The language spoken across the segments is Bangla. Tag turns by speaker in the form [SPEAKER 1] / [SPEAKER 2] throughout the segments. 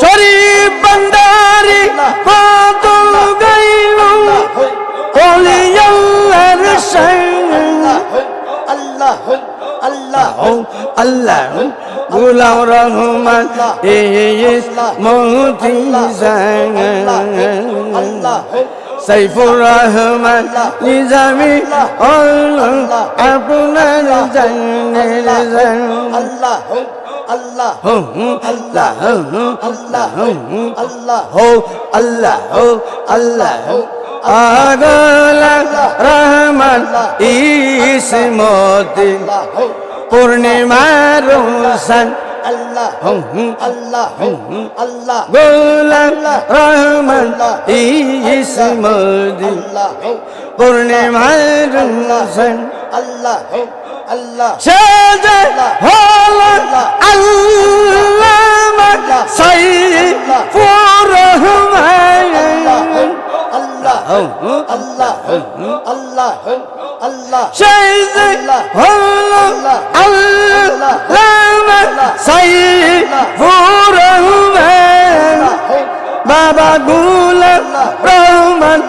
[SPEAKER 1] শরীফ ভান্ডারি কত গাইল ওলি আল্লাহর শান আল্লাহ গোলাম রহমান ইস মতি জান সাইফুর রহমান নিজামি আপনার জানের জান আগলা রহমান ইসমতি পূর্ণিমার রোশন গোলাম রহমান ইসমতি পূর্ণিমার রোশন সাজা হলো আল্লামা সাইফুর রহমান সাজা হলো আল্লামা সাইফুর রহমান বাবা গোলাম রহমান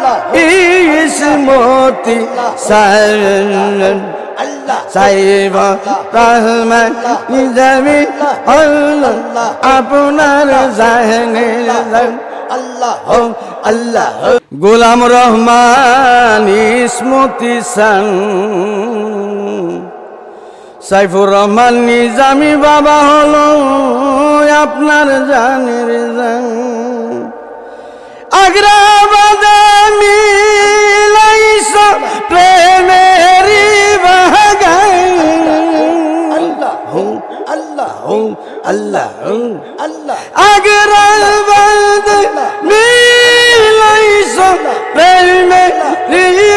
[SPEAKER 1] ইসমতি সান সাইব রহমান নিজামি আপনার জানের জান গোলাম রহমান ইসমতি সান সাইফুর রহমান নিজামি বাবা হলো আপনার জানের জান আগ্রাবাদে মিলাইছ প্রেমেরি আগ্রাবাদ মিলাইছ প্রেমেরি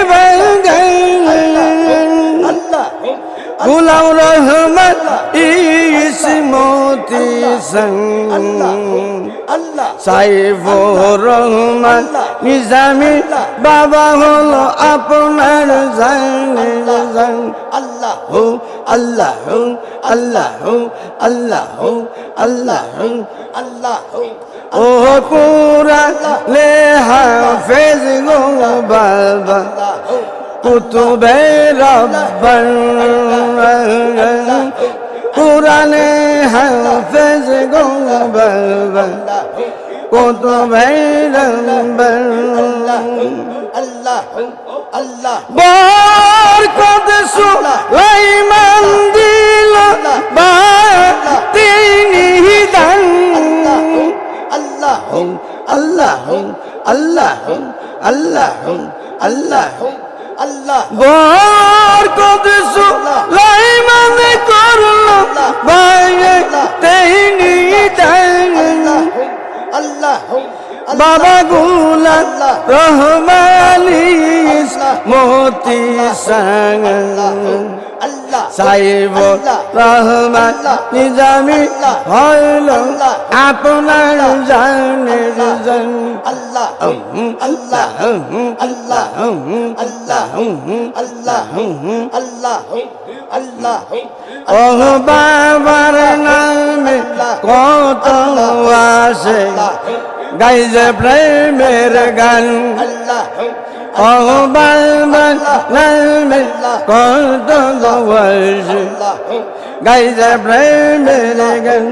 [SPEAKER 1] গোলাম রহমান ইসমতি সান সাইফুর রহমান নিজামি বাবা হলো আপনার জানের জান ও কুরআনে হাফেজ গো বাবা কুতুবে রব্বান কুরআনে হাফেজ গো বাবা কুতুবে রব্বান বরকত সুলাইমান দিল বা তিনি দান বরকত সুলাইমান করল বাইরে তিনি দান বাবা গোলাম রহমান ইসমতি সান সাইফুর রহমান নিজামি হলো আপনার জানের জান ও বাবার নামে কত আসে গাইছে প্রেমের গান ও বাবার নামে কত আসে গাইছে প্রেমের গান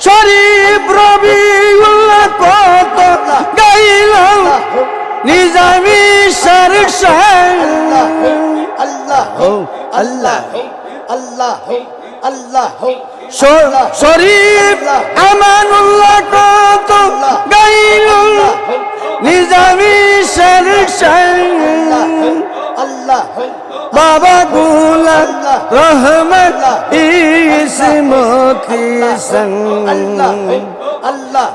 [SPEAKER 1] শরীফ রবিউল্লাহ কত গাইল নিজামি সরসান শরীফ আমানুল্লাহ কত গাইল নিজামি সরসান বাবা গোলাম রহমান ইসমতি সান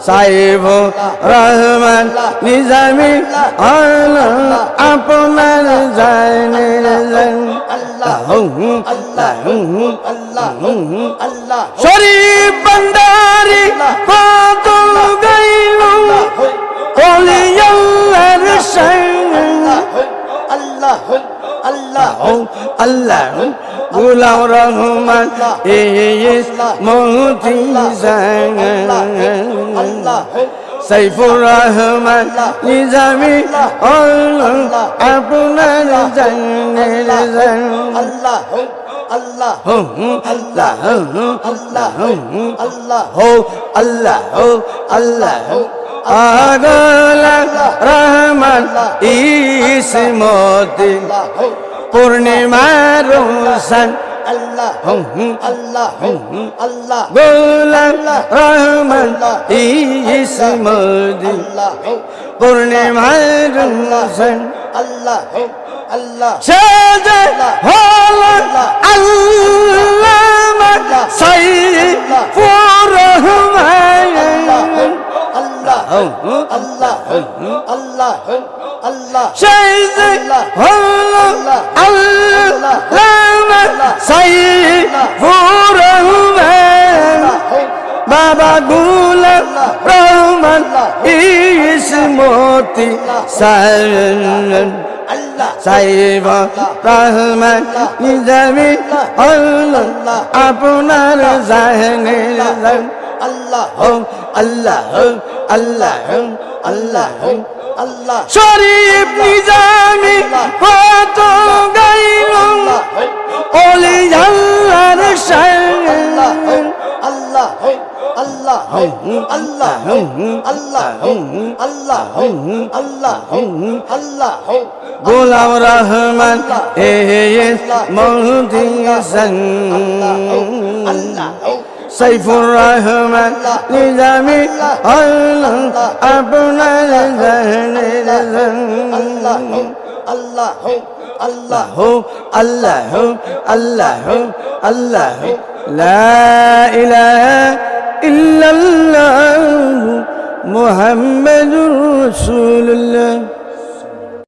[SPEAKER 1] সাইফুর রহমান নিজামি আপনার জানের জান শরীফ ভান্ডারি কত গাইল ওলি আল্লাহর শান
[SPEAKER 2] আল্লাহ
[SPEAKER 1] আল্লাহ গোলাম রহমান ইস মতি
[SPEAKER 2] আল্লাহ
[SPEAKER 1] সাইফুর রহমান নিজামি আপনার জানের জান
[SPEAKER 2] আল্লাহ আল্লাহ
[SPEAKER 1] আল্লাহ
[SPEAKER 2] আল্লাহ আল্লাহ
[SPEAKER 1] হো আল্লাহ হো আল্লাহ আগলা রহমান ইসমতি পূর্ণিমার রোশন
[SPEAKER 2] আল্লাহ আল্লাহ আল্লাহ
[SPEAKER 1] গোলাম রহমান ইসমতি পূর্ণিমার রোশন
[SPEAKER 2] আল্লাহ আল্লাহ
[SPEAKER 1] সাজা হলো আল্লামা সাইফুর রহমান
[SPEAKER 2] আল্লাহ আল্লাহ আল্লাহ আল্লাহ
[SPEAKER 1] সাজা হলো আল্লামা সাইফুর রহমান বাবা গোলাম রহমান ইসমতি সারন
[SPEAKER 2] আল্লাহ
[SPEAKER 1] সাইব রহমান নিজামি আল্লাহ আপনার জানের জান
[SPEAKER 2] আল্লাহ
[SPEAKER 1] আল্লাহ আল্লাহ আল্লাহ
[SPEAKER 2] আল্লাহ
[SPEAKER 1] শরীফ নিজামি কত গাইল ওলি আল্লাহর শান
[SPEAKER 2] আল্লাহ আল্লাহ আল্লাহ আল্লাহ আল্লাহ আল্লাহ আল্লাহ
[SPEAKER 1] গোলাম রহমান এস মহদিসান
[SPEAKER 2] আল্লাহ
[SPEAKER 1] সাইফুর রহমান নিজামি আল্লাহ আপনার জানের জান
[SPEAKER 2] আল্লাহ আল্লাহ আল্লাহ
[SPEAKER 1] আল্লাহ আল্লাহ আল্লাহ লা ইলাহা ইল্লাল্লাহ মুহাম্মাদুর রাসূলুল্লাহ